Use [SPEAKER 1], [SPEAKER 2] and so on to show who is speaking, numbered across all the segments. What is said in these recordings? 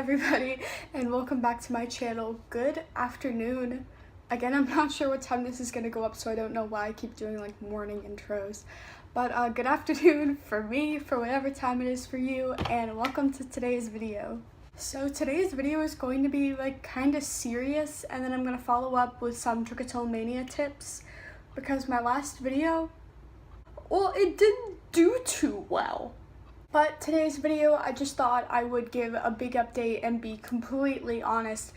[SPEAKER 1] everybody, and welcome back to my channel. Good afternoon. Again, I'm not sure what time this is gonna go up, so I don't know why I keep doing like morning intros. But good afternoon for me, for whatever time it is for you, and welcome to today's video. So today's video is going to be like kind of serious, and then I'm gonna follow up with some trichotillomania tips, because my last video, well, it didn't do too well. But today's video, I just thought I would give a big update and be completely honest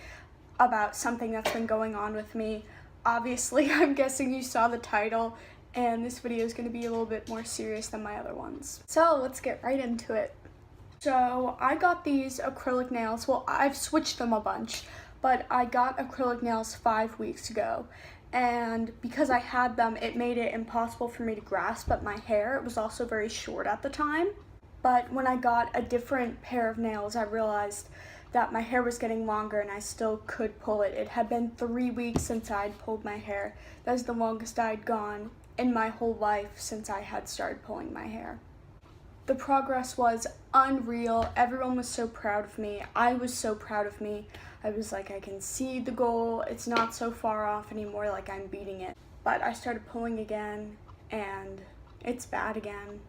[SPEAKER 1] about something that's been going on with me. Obviously, I'm guessing you saw the title, and this video is going to be a little bit more serious than my other ones. So let's get right into it. So I got these acrylic nails. Well, I've switched them a bunch, but I got acrylic nails 5 weeks ago. And because I had them, it made it impossible for me to grasp at my hair. It was also very short at the time. But when I got a different pair of nails, I realized that my hair was getting longer and I still could pull it. It had been 3 weeks since I'd pulled my hair. That was the longest I'd gone in my whole life since I had started pulling my hair. The progress was unreal. Everyone was so proud of me. I was so proud of me. I was like, I can see the goal. It's not so far off anymore, like I'm beating it. But I started pulling again, and it's bad again.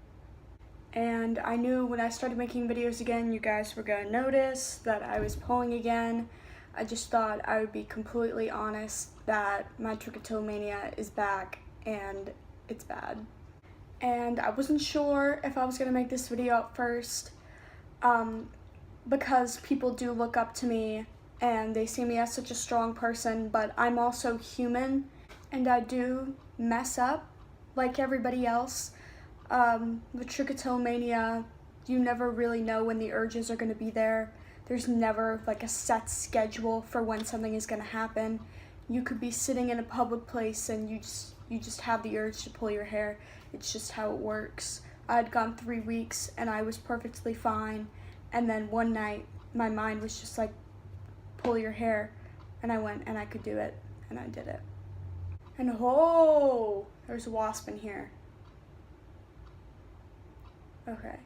[SPEAKER 1] And I knew when I started making videos again, you guys were gonna notice that I was pulling again. I just thought I would be completely honest that my trichotillomania is back and it's bad. And I wasn't sure if I was gonna make this video at first, because people do look up to me and they see me as such a strong person, but I'm also human and I do mess up like everybody else. With trichotillomania, you never really know when the urges are going to be there. There's never like a set schedule for when something is going to happen. You could be sitting in a public place and you just have the urge to pull your hair. It's just how it works. I had gone 3 weeks and I was perfectly fine, and then one night my mind was just like, pull your hair, and I went and I could do it, and I did it. And oh, there's a wasp in here. Okay.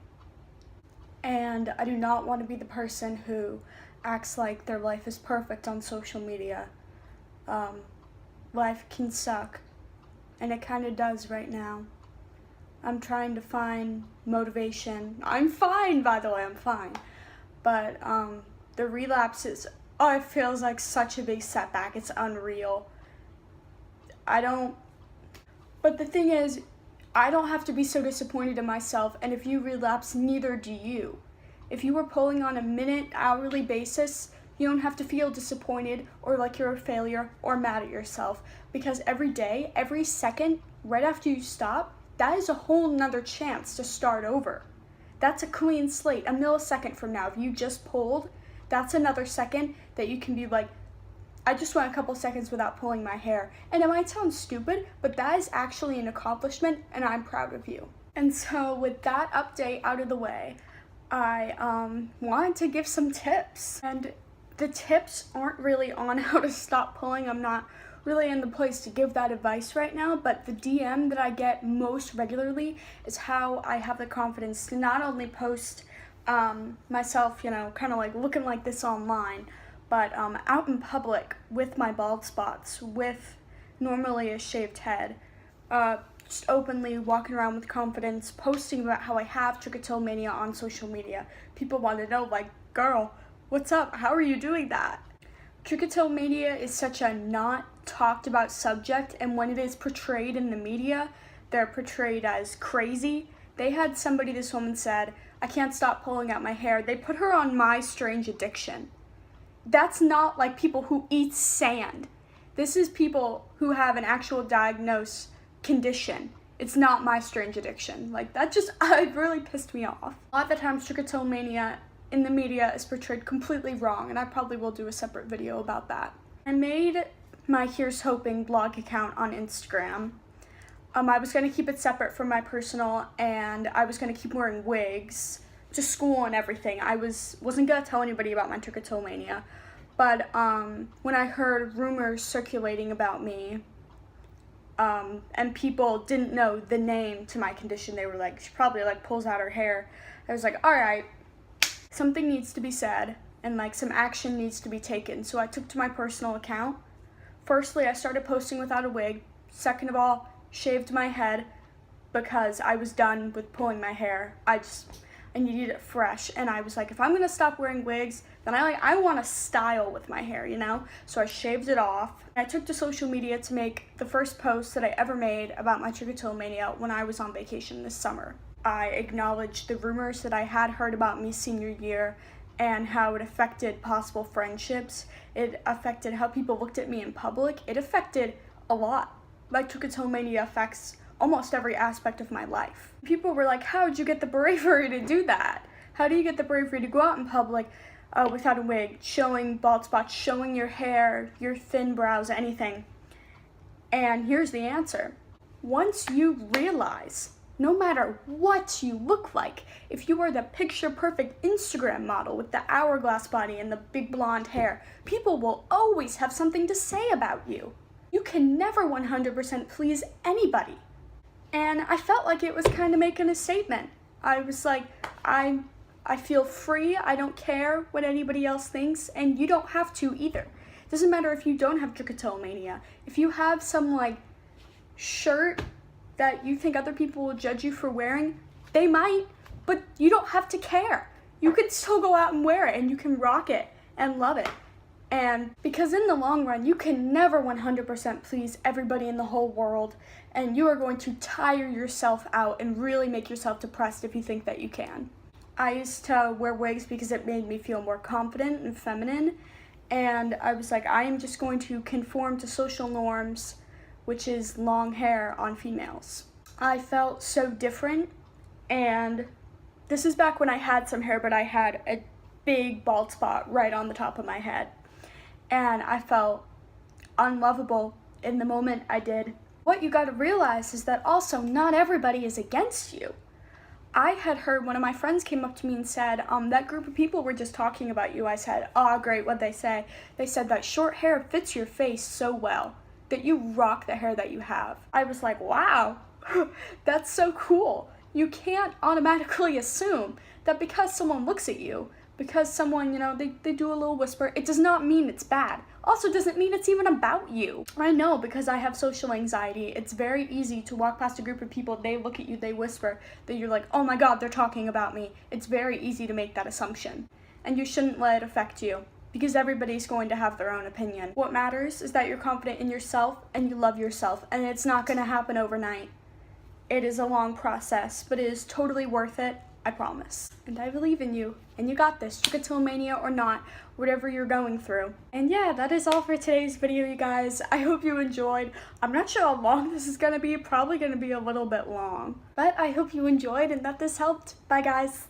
[SPEAKER 1] And I do not want to be the person who acts like their life is perfect on social media. Life can suck, and it kind of does right now. I'm trying to find motivation. I'm fine, by the way, I'm fine. But the relapse is, it feels like such a big setback. It's unreal. But the thing is, I don't have to be so disappointed in myself, and if you relapse, neither do you. If you were pulling on a minute, hourly basis, you don't have to feel disappointed or like you're a failure or mad at yourself, because every day, every second, right after you stop, that is a whole nother chance to start over. That's a clean slate. A millisecond from now, if you just pulled, that's another second that you can be like, I just went a couple seconds without pulling my hair. And it might sound stupid, but that is actually an accomplishment, and I'm proud of you. And so with that update out of the way, I wanted to give some tips. And the tips aren't really on how to stop pulling. I'm not really in the place to give that advice right now, but the DM that I get most regularly is how I have the confidence to not only post myself, kind of like looking like this online, but out in public with my bald spots, with normally a shaved head, just openly walking around with confidence, posting about how I have trichotillomania on social media. People want to know, like, girl, what's up? How are you doing that? Trichotillomania is such a not talked about subject, and when it is portrayed in the media, they're portrayed as crazy. They had somebody, this woman said, I can't stop pulling out my hair. They put her on My Strange Addiction. That's not like people who eat sand. This is people who have an actual diagnosed condition. It's not My Strange Addiction. Like, that it really pissed me off. A lot of the times, trichotillomania in the media is portrayed completely wrong, and I probably will do a separate video about that. I made my Here's Hoping blog account on Instagram. I was going to keep it separate from my personal, and I was going to keep wearing wigs to school and everything. I wasn't gonna tell anybody about my trichotillomania, but when I heard rumors circulating about me, and people didn't know the name to my condition, they were like, she probably like pulls out her hair. I was like, all right, something needs to be said, and like some action needs to be taken. So I took to my personal account. Firstly, I started posting without a wig. Second of all, shaved my head because I was done with pulling my hair. I needed it fresh, and I was like, if I'm gonna stop wearing wigs, then I want to style with my hair, you know? So I shaved it off. I took to social media to make the first post that I ever made about my trichotillomania when I was on vacation this summer. I acknowledged the rumors that I had heard about me senior year and how it affected possible friendships. It affected how people looked at me in public. It affected a lot. My trichotillomania affects almost every aspect of my life. People were like, how did you get the bravery to do that? How do you get the bravery to go out in public without a wig, showing bald spots, showing your hair, your thin brows, anything? And here's the answer. Once you realize, no matter what you look like, if you are the picture-perfect Instagram model with the hourglass body and the big blonde hair, people will always have something to say about you. You can never 100% please anybody. And I felt like it was kind of making a statement. I was like, I feel free, I don't care what anybody else thinks, and you don't have to either. It doesn't matter if you don't have trichotillomania. If you have some like shirt that you think other people will judge you for wearing, they might, but you don't have to care. You could still go out and wear it, and you can rock it and love it. And because in the long run, you can never 100% please everybody in the whole world, and you are going to tire yourself out and really make yourself depressed if you think that you can. I used to wear wigs because it made me feel more confident and feminine, and I was like, I am just going to conform to social norms, which is long hair on females. I felt so different, and this is back when I had some hair, but I had a big bald spot right on the top of my head. And I felt unlovable in the moment I did. What you gotta realize is that also not everybody is against you. I had heard one of my friends came up to me and said, that group of people were just talking about you. I said, oh great, what'd they say? They said that short hair fits your face so well, that you rock the hair that you have. I was like, wow, that's so cool. You can't automatically assume that because someone looks at you, because someone, you know, they do a little whisper, it does not mean it's bad. Also doesn't mean it's even about you. I know, because I have social anxiety, it's very easy to walk past a group of people, they look at you, they whisper, that you're like, oh my god, they're talking about me. It's very easy to make that assumption. And you shouldn't let it affect you, because everybody's going to have their own opinion. What matters is that you're confident in yourself and you love yourself, and it's not gonna happen overnight. It is a long process, but it is totally worth it. I promise. And I believe in you, and you got this, trichotillomania or not, whatever you're going through. And yeah, that is all for today's video, you guys. I hope you enjoyed. I'm not sure how long this is gonna be, probably gonna be a little bit long. But I hope you enjoyed and that this helped. Bye, guys.